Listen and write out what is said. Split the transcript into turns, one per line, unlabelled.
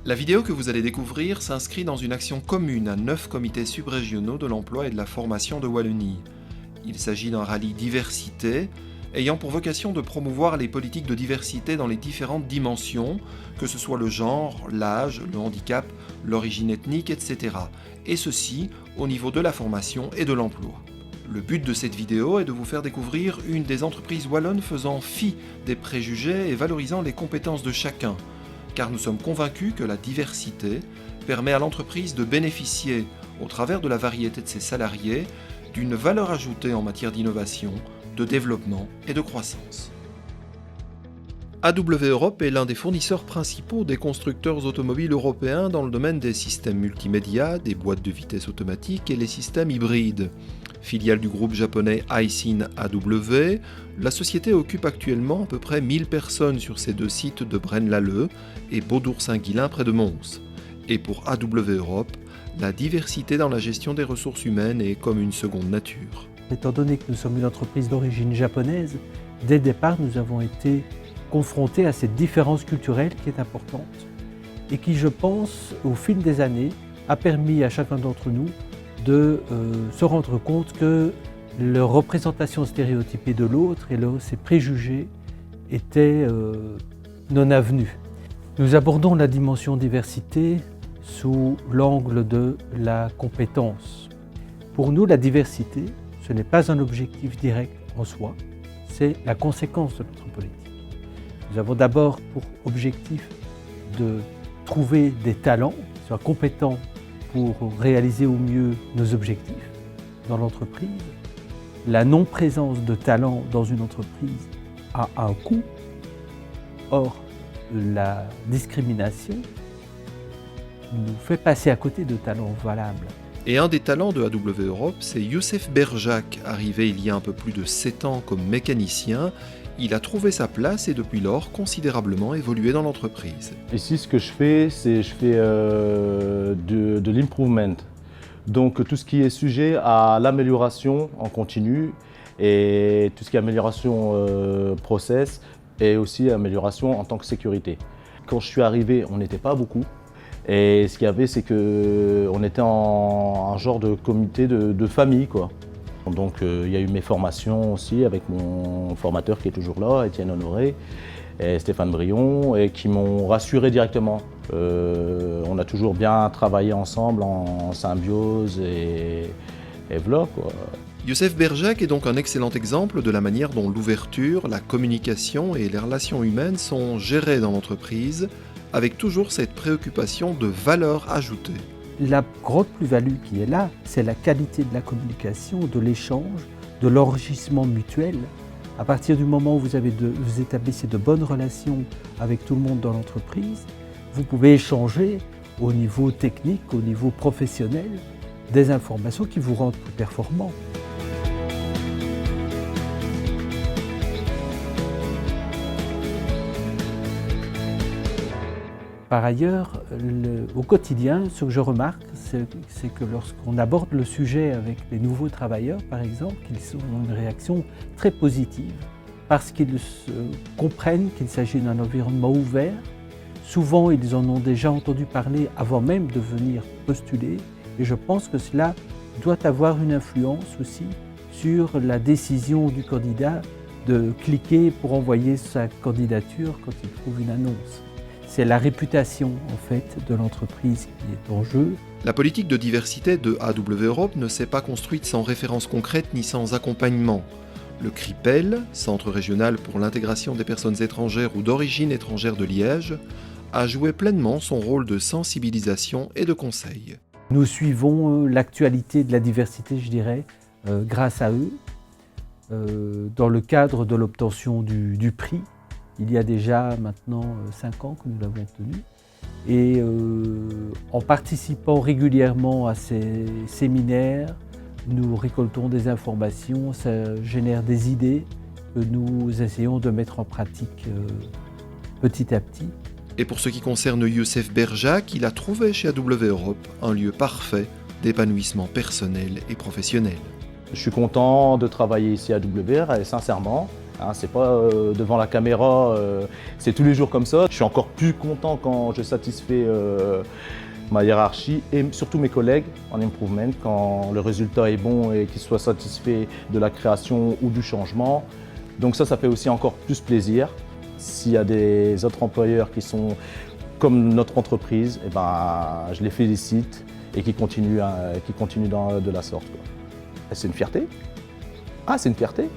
La vidéo que vous allez découvrir s'inscrit dans une action commune à 9 comités subrégionaux de l'emploi et de la formation de Wallonie. Il s'agit d'un rallye diversité, ayant pour vocation de promouvoir les politiques de diversité dans les différentes dimensions, que ce soit le genre, l'âge, le handicap, l'origine ethnique, etc. Et ceci au niveau de la formation et de l'emploi. Le but de cette vidéo est de vous faire découvrir une des entreprises wallonnes faisant fi des préjugés et valorisant les compétences de chacun, car nous sommes convaincus que la diversité permet à l'entreprise de bénéficier, au travers de la variété de ses salariés, d'une valeur ajoutée en matière d'innovation, de développement et de croissance. AW Europe est l'un des fournisseurs principaux des constructeurs automobiles européens dans le domaine des systèmes multimédia, des boîtes de vitesse automatiques et les systèmes hybrides. Filiale du groupe japonais Aisin AW, la société occupe actuellement à peu près 1000 personnes sur ses deux sites de Braine-l'Alleud et Beaudour-Saint-Guilain près de Mons. Et pour AW Europe, la diversité dans la gestion des ressources humaines est comme une seconde nature.
Étant donné que nous sommes une entreprise d'origine japonaise, dès le départ, nous avons été confrontés à cette différence culturelle qui est importante et qui, je pense, au fil des années, a permis à chacun d'entre nous de se rendre compte que la représentation stéréotypée de l'autre et ses préjugés étaient non avenus. Nous abordons la dimension diversité sous l'angle de la compétence. Pour nous, la diversité, ce n'est pas un objectif direct en soi, c'est la conséquence de notre politique. Nous avons d'abord pour objectif de trouver des talents qui soient compétents pour réaliser au mieux nos objectifs dans l'entreprise. La non-présence de talent dans une entreprise a un coût. Or, la discrimination nous fait passer à côté de talents valables.
Et un des talents de AW Europe, c'est Youssef Berjak, arrivé il y a un peu plus de 7 ans comme mécanicien. Il a trouvé sa place et depuis lors considérablement évolué dans l'entreprise.
Ici, ce que je fais, c'est de l'improvement. Donc tout ce qui est sujet à l'amélioration en continu et tout ce qui est amélioration process et aussi amélioration en tant que sécurité. Quand je suis arrivé, on n'était pas beaucoup. Et ce qu'il y avait, c'est qu'on était en un genre de comité de famille, quoi. Donc il y a eu mes formations aussi avec mon formateur qui est toujours là, Étienne Honoré et Stéphane Brion, et qui m'ont rassuré directement. On a toujours bien travaillé ensemble en symbiose et voilà, quoi.
Youssef Berjak est donc un excellent exemple de la manière dont l'ouverture, la communication et les relations humaines sont gérées dans l'entreprise, avec toujours cette préoccupation de valeur ajoutée.
La grande plus-value qui est là, c'est la qualité de la communication, de l'échange, de l'enrichissement mutuel. À partir du moment où vous établissez de bonnes relations avec tout le monde dans l'entreprise, vous pouvez échanger au niveau technique, au niveau professionnel, des informations qui vous rendent plus performant. Par ailleurs, au quotidien, ce que je remarque, c'est que lorsqu'on aborde le sujet avec les nouveaux travailleurs, par exemple, qu'ils ont une réaction très positive, parce qu'ils comprennent qu'il s'agit d'un environnement ouvert. Souvent, ils en ont déjà entendu parler avant même de venir postuler, et je pense que cela doit avoir une influence aussi sur la décision du candidat de cliquer pour envoyer sa candidature quand il trouve une annonce. C'est la réputation en fait de l'entreprise qui est en jeu.
La politique de diversité de AW Europe ne s'est pas construite sans référence concrète ni sans accompagnement. Le CRIPEL, Centre régional pour l'intégration des personnes étrangères ou d'origine étrangère de Liège, a joué pleinement son rôle de sensibilisation et de conseil.
Nous suivons l'actualité de la diversité, je dirais, grâce à eux, dans le cadre de l'obtention du prix. Il y a déjà maintenant 5 ans que nous l'avons obtenu. Et en participant régulièrement à ces séminaires, nous récoltons des informations, ça génère des idées que nous essayons de mettre en pratique petit à petit.
Et pour ce qui concerne Youssef Berjak, il a trouvé chez AW Europe un lieu parfait d'épanouissement personnel et professionnel.
Je suis content de travailler ici à AWR, et sincèrement. Hein, c'est pas devant la caméra, c'est tous les jours comme ça. Je suis encore plus content quand je satisfais ma hiérarchie et surtout mes collègues en improvement, quand le résultat est bon et qu'ils soient satisfaits de la création ou du changement. Donc ça fait aussi encore plus plaisir. S'il y a des autres employeurs qui sont comme notre entreprise, eh ben, je les félicite et qui continuent de la sorte, quoi. Et c'est une fierté. Ah, c'est une fierté.